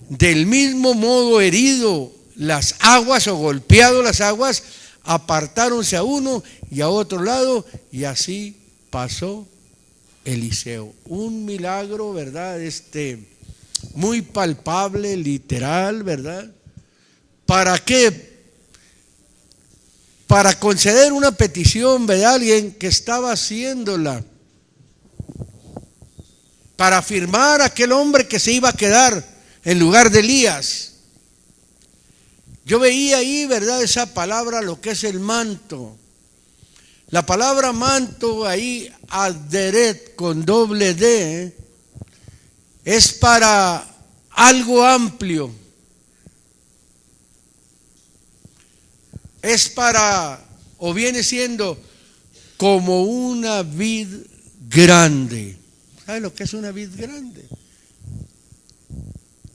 Speaker 1: del mismo modo herido las aguas, o golpeado las aguas, apartáronse a uno y a otro lado, y así pasó Eliseo. Un milagro, ¿verdad? Muy palpable, literal, ¿verdad? ¿Para qué? Para conceder una petición de alguien que estaba haciéndola, para afirmar a aquel hombre que se iba a quedar en lugar de Elías. Yo veía ahí, ¿verdad?, esa palabra, lo que es el manto. La palabra manto ahí, aderet con doble D, es para algo amplio. Es para, o viene siendo como una vid grande. ¿Sabe lo que es una vid grande?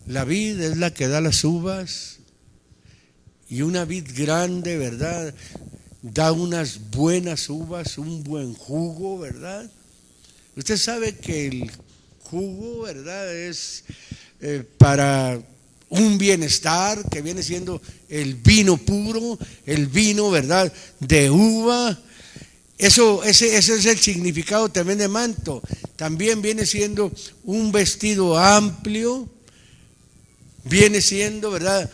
Speaker 1: La vid es la que da las uvas, y una vid grande, ¿verdad?, da unas buenas uvas, un buen jugo, ¿verdad? Usted sabe que el jugo, ¿verdad?, es para un bienestar, que viene siendo el vino puro, el vino, ¿verdad?, de uva. Ese es el significado también de manto. También viene siendo un vestido amplio, viene siendo, ¿verdad?,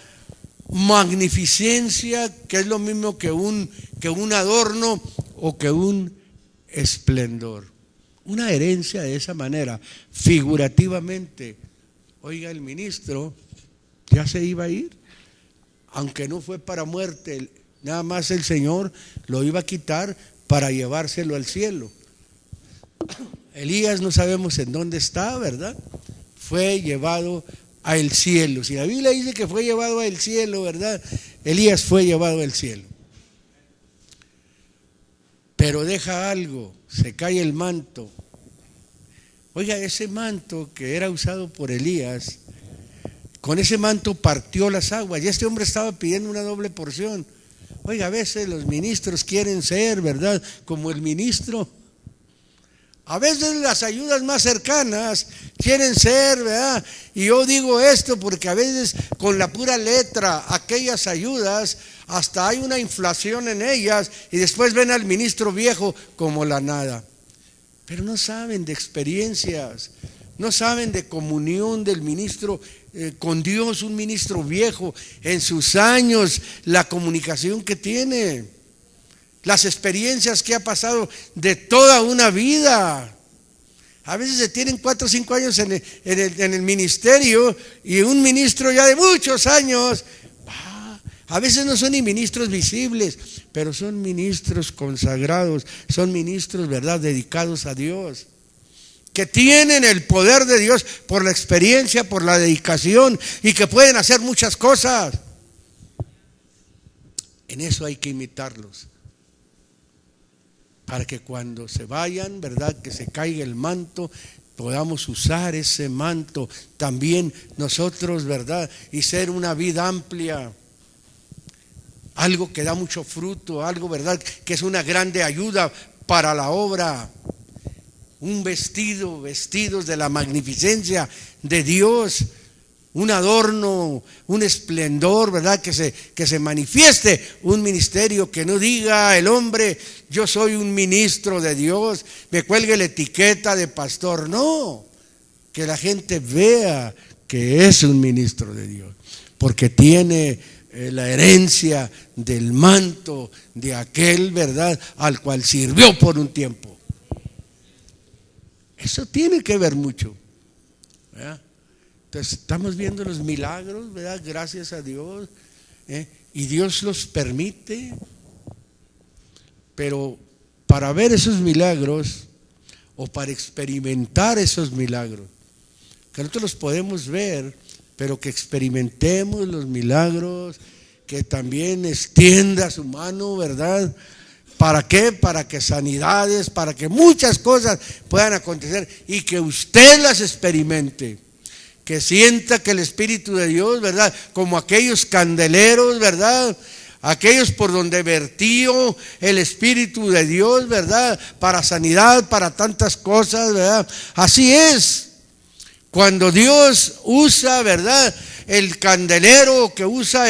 Speaker 1: magnificencia, que es lo mismo que un adorno o que un esplendor. Una herencia de esa manera, figurativamente. Oiga, el ministro ya se iba a ir, aunque no fue para muerte, nada más el Señor lo iba a quitar para llevárselo al cielo. Elías no sabemos en dónde está, ¿verdad? Fue llevado al cielo. Si la Biblia dice que fue llevado al cielo, ¿verdad? Elías fue llevado al cielo. Pero deja algo, se cae el manto. Oiga, ese manto que era usado por Elías, con ese manto partió las aguas, y este hombre estaba pidiendo una doble porción. Oiga, a veces los ministros quieren ser, ¿verdad?, como el ministro. A veces las ayudas más cercanas quieren ser, ¿verdad? Y yo digo esto porque a veces con la pura letra, aquellas ayudas, hasta hay una inflación en ellas y después ven al ministro viejo como la nada. Pero no saben de experiencias, no saben de comunión del ministro con Dios, un ministro viejo, en sus años, la comunicación que tiene, las experiencias que ha pasado de toda una vida. A veces se tienen 4 o 5 años en el ministerio y un ministro ya de muchos años, a veces no son ni ministros visibles, pero son ministros consagrados, son ministros, ¿verdad?, dedicados a Dios, que tienen el poder de Dios por la experiencia, por la dedicación y que pueden hacer muchas cosas. En eso hay que imitarlos, para que cuando se vayan, ¿verdad?, que se caiga el manto, podamos usar ese manto también nosotros, ¿verdad?, y ser una vida amplia, algo que da mucho fruto, algo, ¿verdad?, que es una grande ayuda para la obra. Un vestido, vestidos de la magnificencia de Dios, un adorno, un esplendor, ¿verdad?, que se manifieste un ministerio, que no diga el hombre, yo soy un ministro de Dios, me cuelgue la etiqueta de pastor. No, que la gente vea que es un ministro de Dios, porque tiene la herencia del manto de aquel, ¿verdad?, al cual sirvió por un tiempo. Eso tiene que ver mucho, ¿verdad? Entonces estamos viendo los milagros, ¿verdad?, gracias a Dios, y Dios los permite, pero para ver esos milagros o para experimentar esos milagros, que nosotros los podemos ver, pero que experimentemos los milagros, que también extienda su mano, ¿verdad? ¿Para qué? Para que sanidades, para que muchas cosas puedan acontecer y que usted las experimente, que sienta que el Espíritu de Dios, ¿verdad?, como aquellos candeleros, ¿verdad?, aquellos por donde vertió el Espíritu de Dios, ¿verdad?, para sanidad, para tantas cosas, ¿verdad? Así es. Cuando Dios usa, ¿verdad?, el candelero, que usa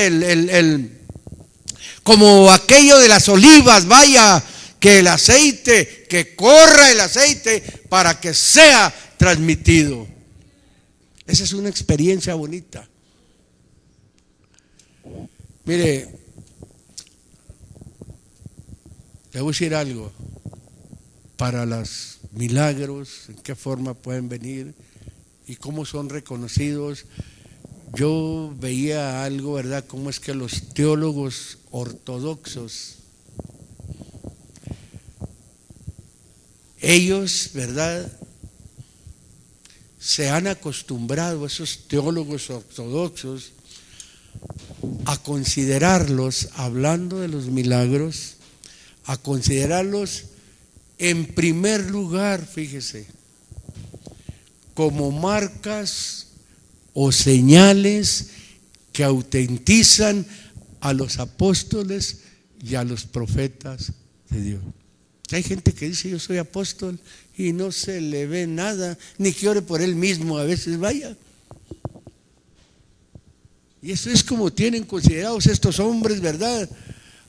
Speaker 1: como aquello de las olivas, vaya, que el aceite, que corra el aceite para que sea transmitido. Esa es una experiencia bonita. Mire, le voy a decir algo. Para los milagros, en qué forma pueden venir y cómo son reconocidos. Yo veía algo, ¿verdad?, cómo es que los teólogos ortodoxos, ellos, ¿verdad?, se han acostumbrado, esos teólogos ortodoxos, a considerarlos, hablando de los milagros, a considerarlos en primer lugar, fíjese, como marcas o señales que autentizan a los apóstoles y a los profetas de Dios. Hay gente que dice, yo soy apóstol, y no se le ve nada, ni que ore por él mismo a veces, vaya. Y eso es como tienen considerados estos hombres, ¿verdad?,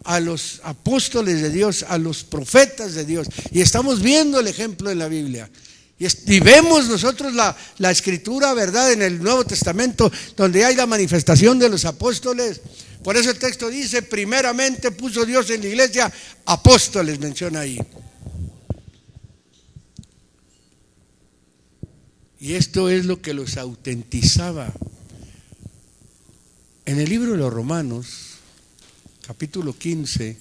Speaker 1: a los apóstoles de Dios, a los profetas de Dios. Y estamos viendo el ejemplo en la Biblia. Y vemos nosotros la escritura, ¿verdad?, en el Nuevo Testamento, donde hay la manifestación de los apóstoles. Por eso el texto dice, primeramente puso Dios en la iglesia apóstoles, menciona ahí. Y esto es lo que los autentizaba. En el libro de los Romanos, capítulo 15,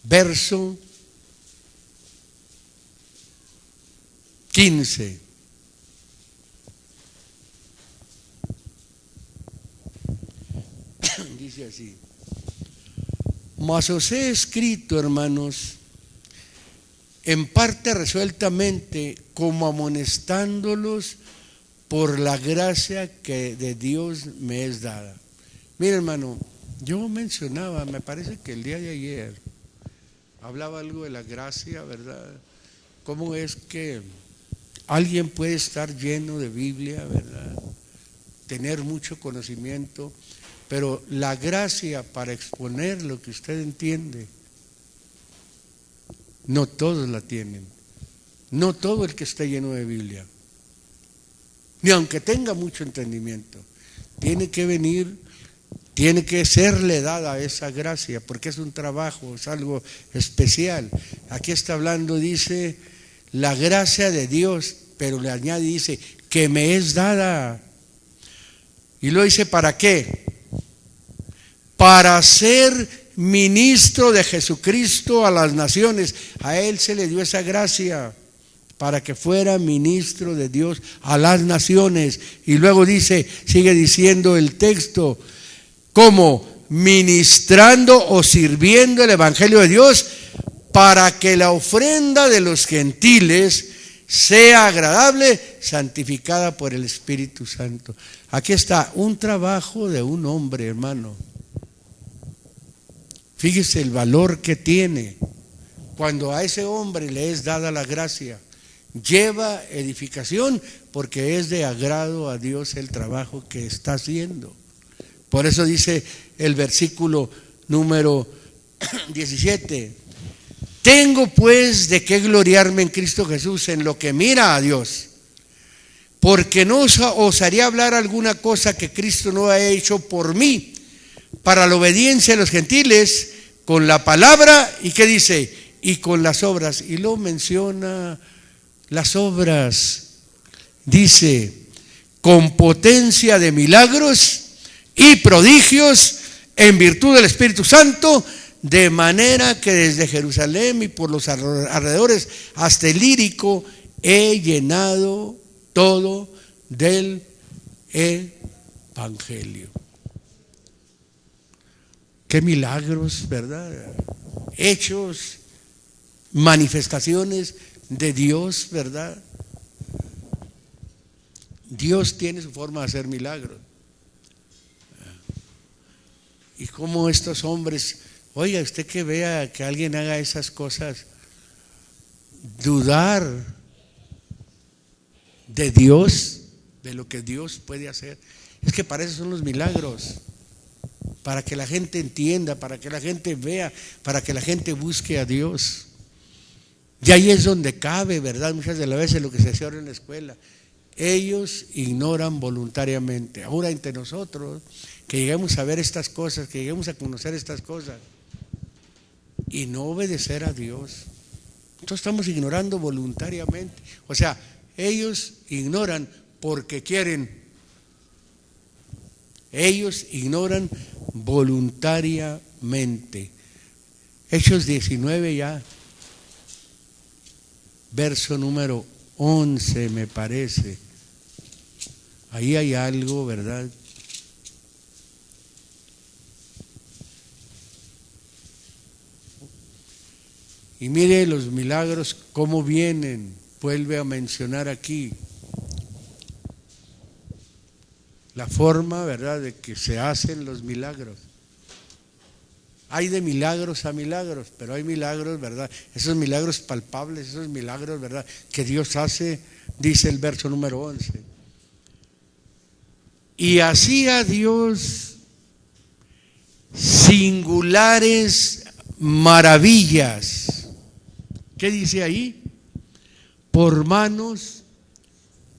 Speaker 1: verso 15. Dice así: mas os he escrito, hermanos, en parte resueltamente, como amonestándolos por la gracia que de Dios me es dada. Mira, hermano, Yo mencionaba, me parece que el día de ayer, hablaba algo de la gracia, ¿verdad? ¿Cómo es que alguien puede estar lleno de Biblia, ¿verdad? Tener mucho conocimiento, pero la gracia para exponer lo que usted entiende, no todos la tienen. No todo el que esté lleno de Biblia, ni aunque tenga mucho entendimiento, tiene que venir, tiene que serle dada esa gracia, porque es un trabajo, es algo especial. Aquí está hablando, dice, la gracia de Dios, pero le añade, dice, que me es dada. Y lo dice, ¿para qué? Para ser ministro de Jesucristo a las naciones. A él se le dio esa gracia para que fuera ministro de Dios a las naciones. Y luego dice, sigue diciendo el texto, como ministrando o sirviendo el evangelio de Dios para que la ofrenda de los gentiles sea agradable, santificada por el Espíritu Santo. Aquí está un trabajo de un hombre, hermano. Fíjese el valor que tiene cuando a ese hombre le es dada la gracia. Lleva edificación porque es de agrado a Dios el trabajo que está haciendo. Por eso dice el versículo número 17, tengo pues de qué gloriarme en Cristo Jesús en lo que mira a Dios, porque no osaría hablar alguna cosa que Cristo no ha hecho por mí, para la obediencia de los gentiles, con la palabra, ¿y qué dice? Y con las obras, y lo menciona las obras, dice, con potencia de milagros y prodigios en virtud del Espíritu Santo, de manera que desde Jerusalén y por los alrededores hasta el Ilírico he llenado todo del Evangelio. Qué milagros, ¿verdad? Hechos, manifestaciones de Dios, ¿verdad? Dios tiene su forma de hacer milagros. Y cómo estos hombres, oiga, usted que vea que alguien haga esas cosas, dudar de Dios, de lo que Dios puede hacer, es que para eso son los milagros, para que la gente entienda, para que la gente vea, para que la gente busque a Dios. Y ahí es donde cabe, ¿verdad? Muchas de las veces lo que se hace ahora en la escuela, ellos ignoran voluntariamente. Ahora entre nosotros, que lleguemos a ver estas cosas, que lleguemos a conocer estas cosas y no obedecer a Dios, nosotros estamos ignorando voluntariamente. O sea, ellos ignoran porque quieren, ellos ignoran voluntariamente. Hechos 19 ya, verso número 11 me parece. Ahí hay algo, ¿verdad? Y mire los milagros cómo vienen, vuelve a mencionar aquí la forma, ¿verdad?, de que se hacen los milagros. Hay de milagros a milagros, pero hay milagros, ¿verdad? Esos milagros palpables, esos milagros, ¿verdad?, que Dios hace, dice el verso número 11. Y hacía Dios singulares maravillas. ¿Qué dice ahí? Por manos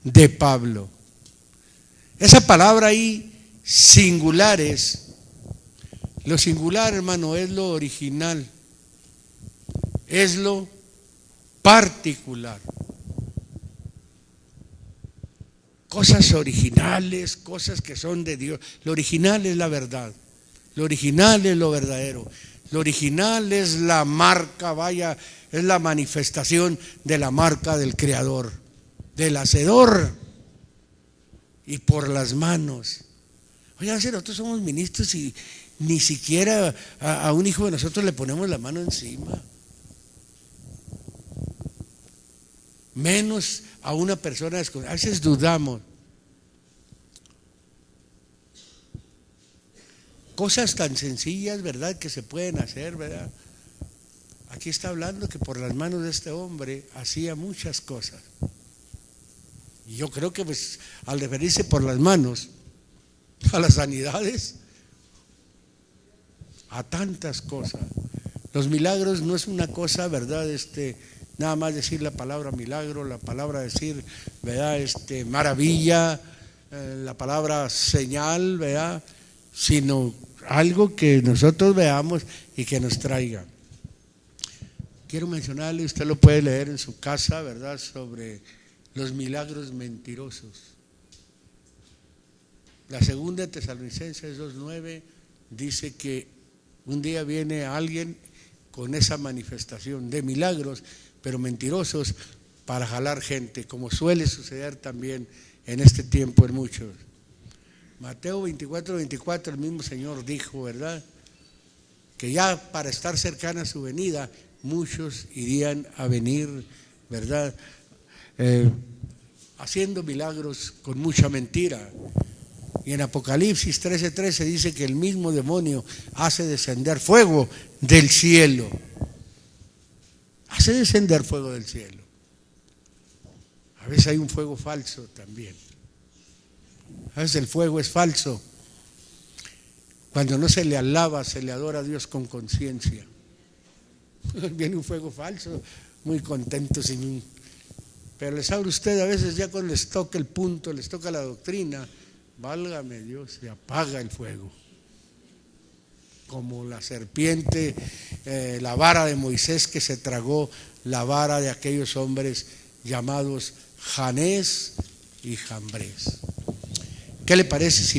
Speaker 1: de Pablo. Esa palabra ahí, singulares, lo singular, hermano, es lo original, es lo particular. Cosas originales, cosas que son de Dios. Lo original es la verdad, lo original es lo verdadero, lo original es la marca, vaya, es la manifestación de la marca del Creador, del Hacedor, y por las manos. Oigan, si nosotros somos ministros y ni siquiera a un hijo de nosotros le ponemos la mano encima, menos a una persona desconocida. A veces dudamos. cosas tan sencillas, ¿verdad?, que se pueden hacer, ¿verdad? Aquí está hablando que por las manos de este hombre hacía muchas cosas. Y yo creo que pues al referirse por las manos a las sanidades, a tantas cosas. Los milagros no es una cosa, ¿verdad?, nada más decir la palabra milagro, la palabra decir, ¿verdad?, maravilla, la palabra señal, ¿verdad?, sino algo que nosotros veamos y que nos traiga. Quiero mencionarle, usted lo puede leer en su casa, ¿verdad?, sobre los milagros mentirosos. La segunda de Tesalonicenses 2:9 dice que un día viene alguien con esa manifestación de milagros, pero mentirosos, para jalar gente, como suele suceder también en este tiempo en muchos. Mateo 24:24, el mismo Señor dijo, ¿verdad?, que ya para estar cercana a su venida, muchos irían a venir, ¿verdad?, haciendo milagros con mucha mentira. Y en Apocalipsis 13:13 dice que el mismo demonio hace descender fuego del cielo. Hace descender fuego del cielo. A veces hay un fuego falso también. A veces el fuego es falso. Cuando no se le alaba, se le adora a Dios con conciencia. Viene un fuego falso, muy contento sin... Pero les sabe usted, a veces ya cuando les toca el punto, les toca la doctrina, válgame Dios, se apaga el fuego. Como la serpiente, la vara de Moisés que se tragó la vara de aquellos hombres llamados Janés y Jambres. ¿Qué le parece si